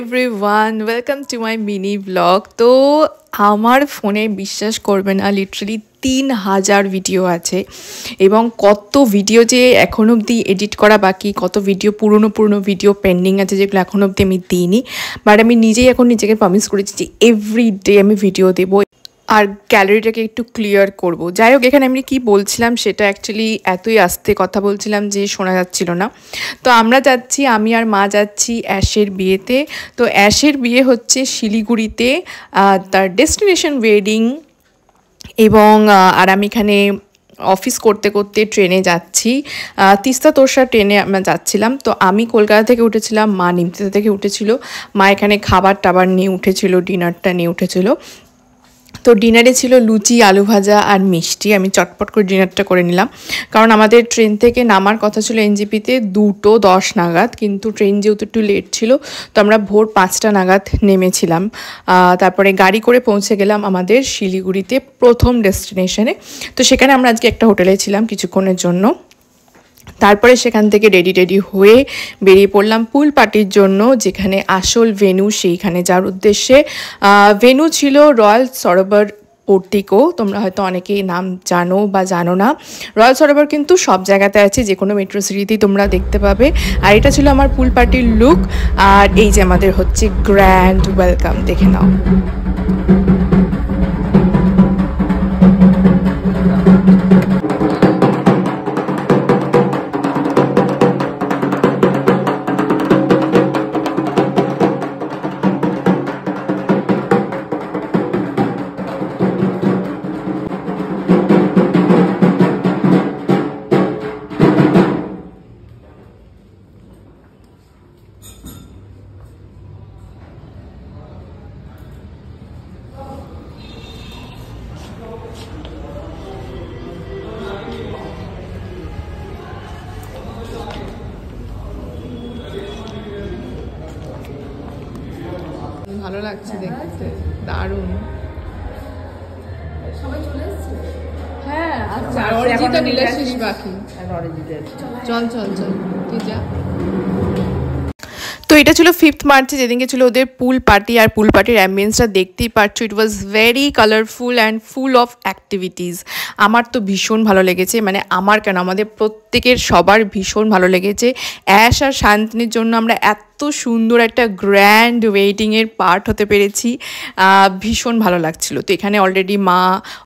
Everyone, welcome to my mini blog. তো আমার ফোনে বিশ্বাস করবে না, লিটারালি 3000 ভিডিও আছে এবং কত ভিডিও যে এখন অবধি এডিট করা বাকি, কত ভিডিও পুরনো ভিডিও পেন্ডিং আছে যেগুলো এখন অবধি আমি দিইনি। বাট আমি নিজেই এখন নিজেকে প্রমিস করেছি যে এভরিডে আমি ভিডিও দেবো আর গ্যালারিটাকে একটু ক্লিয়ার করব। যাই হোক, এখানে আমি কি বলছিলাম সেটা অ্যাকচুয়ালি এতই আস্তে কথা বলছিলাম যে শোনা যাচ্ছিল না। তো আমরা যাচ্ছি, আমি আর মা যাচ্ছি অ্যাশের বিয়েতে। তো অ্যাশের বিয়ে হচ্ছে শিলিগুড়িতে, তার ডেস্টিনেশন ওয়েডিং। এবং আর আমি এখানে অফিস করতে করতে ট্রেনে যাচ্ছি, তিস্তা তোরসা ট্রেনে আমরা যাচ্ছিলাম। তো আমি কলকাতা থেকে উঠেছিলাম, মা নিমতিতা থেকে উঠেছিল। মা এখানে খাবার টাবার নিয়ে উঠেছিল, ডিনারটা নিয়ে উঠেছিল। তো ডিনারে ছিল লুচি, আলু ভাজা আর মিষ্টি। আমি চটপট করে ডিনারটা করে নিলাম, কারণ আমাদের ট্রেন থেকে নামার কথা ছিল এনজেপিতে 2:10 নাগাদ, কিন্তু ট্রেন যেহেতু একটু লেট ছিল তো আমরা ভোর 5টা নাগাদ নেমেছিলাম। তারপরে গাড়ি করে পৌঁছে গেলাম আমাদের শিলিগুড়িতে প্রথম ডেস্টিনেশনে। তো সেখানে আমরা আজকে একটা হোটেলে ছিলাম কিছুক্ষণের জন্য। তারপরে সেখান থেকে রেডি হয়ে বেরিয়ে পড়লাম পুল পার্টির জন্য, যেখানে আসল ভেন্যু সেইখানে যাওয়ার উদ্দেশ্যে। ভেন্যু ছিল রয়্যাল সরোবর পোর্টিকো। তোমরা হয়তো অনেকেই নাম জানো বা জানো না। রয়্যাল সরোবর কিন্তু সব জায়গাতে আছে, যে কোনো মেট্রো সিটিতেই তোমরা দেখতে পাবে। আর এটা ছিল আমার পুল পার্টির লুক। আর এই যে আমাদের হচ্ছে গ্র্যান্ড ওয়েলকাম, দেখে নাও। ভালো লাগছে দেখতে, দারুণ। হ্যাঁ, আচ্ছা, অরিজিতা নীলাশিস বাকি। চল চল চল, তুই যা। তো এটা ছিল 5th মার্চে, যেদিনকে ছিল ওদের পুল পার্টি। আর পুল পার্টির অ্যাম্বিয়েন্সটা দেখতেই পাচ্ছ, it was very colourful and full of activities. আমার তো ভীষণ ভালো লেগেছে, মানে আমার কেন, আমাদের প্রত্যেকের সবার ভীষণ ভালো লেগেছে। অ্যাশ আর শান্তনির জন্য আমরা এত সুন্দর একটা গ্র্যান্ড ওয়েডিংয়ের পার্ট হতে পেরেছি, ভীষণ ভালো লাগছিল। তো এখানে অলরেডি মা